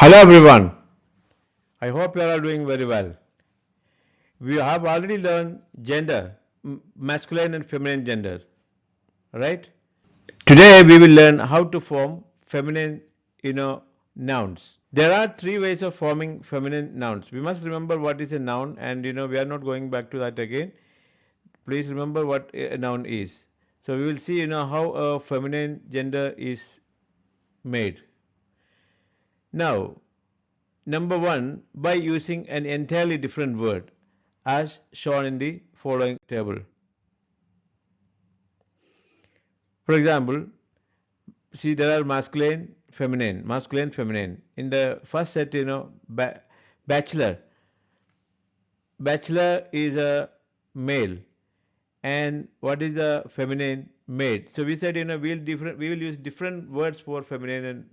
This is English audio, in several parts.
Hello everyone. I hope you are all doing very well. We have already learned gender, masculine and feminine gender, right? Today we will learn how to form feminine, nouns. There are three ways of forming feminine nouns. We must remember what is a noun, and we are not going back to that again. Please remember what a noun is. So we will see, how a feminine gender is made. Now, number one, by using an entirely different word as shown in the following table. For example, see there are masculine, feminine. In the first set, bachelor. Bachelor is a male, and what is the feminine? Maid. So we said, we will use different words for feminine and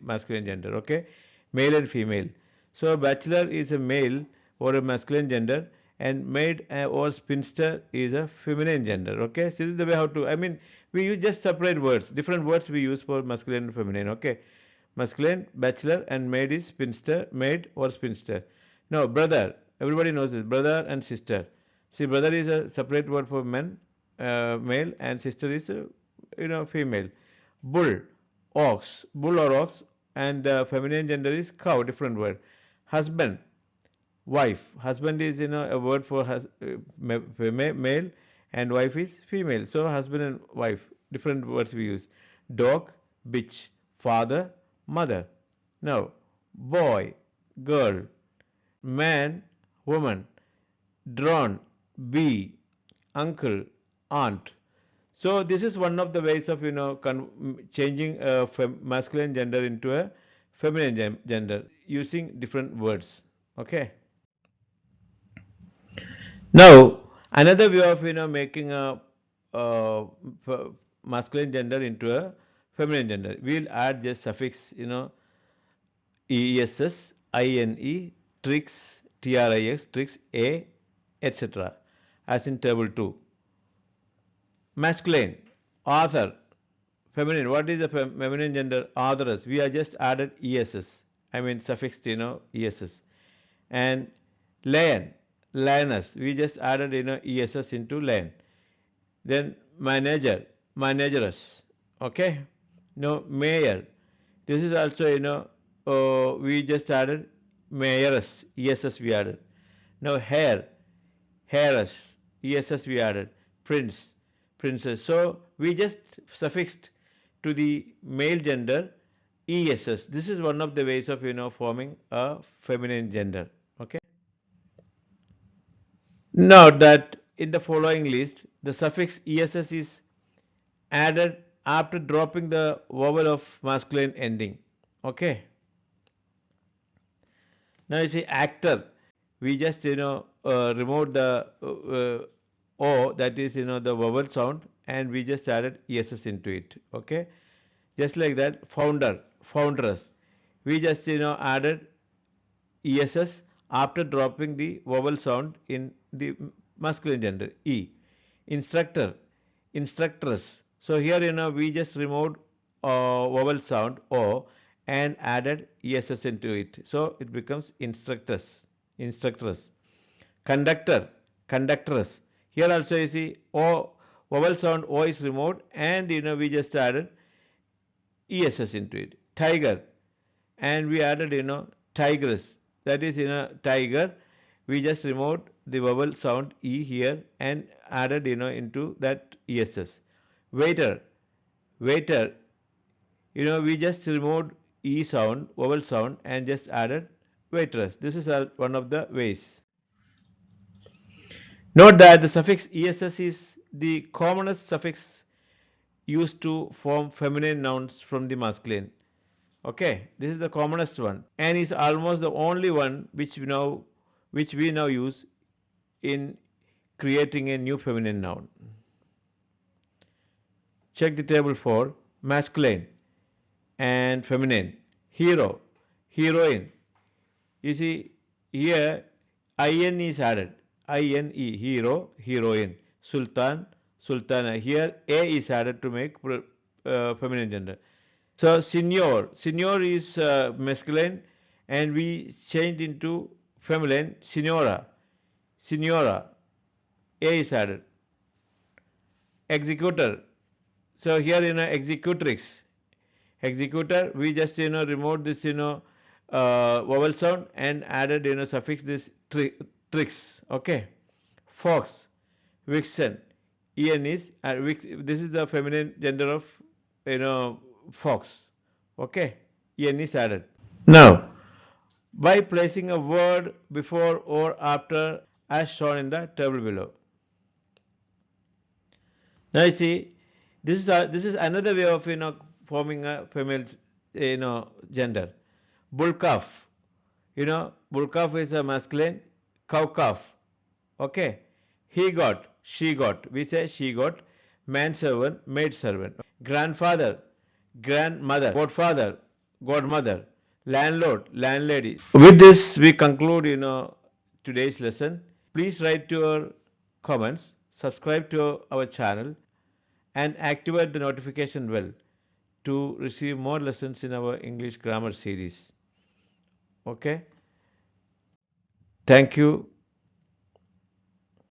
masculine gender. Okay, male and female. So bachelor is a male or a masculine gender, and maid or spinster is a feminine gender. Okay, so this is the way how to. I mean, we use just separate words, different words we use for masculine and feminine. Okay, masculine bachelor and maid is spinster, maid or spinster. Now brother, everybody knows this. Brother and sister. See, brother is a separate word for men, male, and sister is female. Bull, ox, bull or ox, and feminine gender is cow, different word. Husband, wife. Husband is a word for male, and wife is female. So husband and wife, different words we use. Dog, bitch. Father, mother. Now, boy, girl. Man, woman. Drone, bee. Uncle, aunt. So this is one of the ways of changing a masculine gender into a feminine gender using different words. Okay. Now, another way of making a masculine gender into a feminine gender, we'll add just suffix ess, ine, tricks, trix, tricks, a, etc. as in table 2. Masculine, author. Feminine, what is the feminine gender? Authoress. We are just added ess. I mean suffixed ess. And lion, lioness. We just added ess into lion. Then manager, manageress. Okay. Now mayor. This is also we just added mayoress. Ess we added. Now hair, heiress. Ess we added. Prince, princess. So we just suffixed to the male gender ess. This is one of the ways of forming a feminine gender. Okay. Note that in the following list, the suffix ess is added after dropping the vowel of masculine ending. Okay. Now you see actor. We just removed the o, that is the vowel sound, and we just added ess into it. Okay. Just like that, founder, foundress. We just added ess after dropping the vowel sound in the masculine gender e. Instructor, instructress. So here we just removed vowel sound o and added ess into it. So it becomes instructress, instructress. Conductor, conductress. Here also you see o, vowel sound o is removed, and we just added ess into it. Tiger, and we added tigress, that is tiger. We just removed the vowel sound e here and added into that ess. Waiter, waiter, we just removed e sound, vowel sound, and just added waitress. This is one of the ways. Note that the suffix ess is the commonest suffix used to form feminine nouns from the masculine. Okay, this is the commonest one and is almost the only one which we now use in creating a new feminine noun. Check the table for masculine and feminine. Hero, heroine. You see here in is added. ine, hero, heroine. Sultan, sultana. Here a is added to make feminine gender. So senior, senior is masculine and we changed into feminine signora. Signora. A is added. Executor. So here executrix. Executor, we just removed this vowel sound and added suffix this tricks. Okay. Fox, vixen. En is this is the feminine gender of you know fox. Okay. En is added. Now, by placing a word before or after as shown in the table below. Now you see, this is another way of forming a female gender. Bull calf, bull calf is a masculine. Cow calf, okay. He got, she got. We say she got. Manservant, maid servant. Grandfather, grandmother. Godfather, godmother. Landlord, landlady. With this, we conclude today's lesson. Please write your comments, subscribe to our channel, and activate the notification bell to receive more lessons in our English grammar series. Okay? Thank you.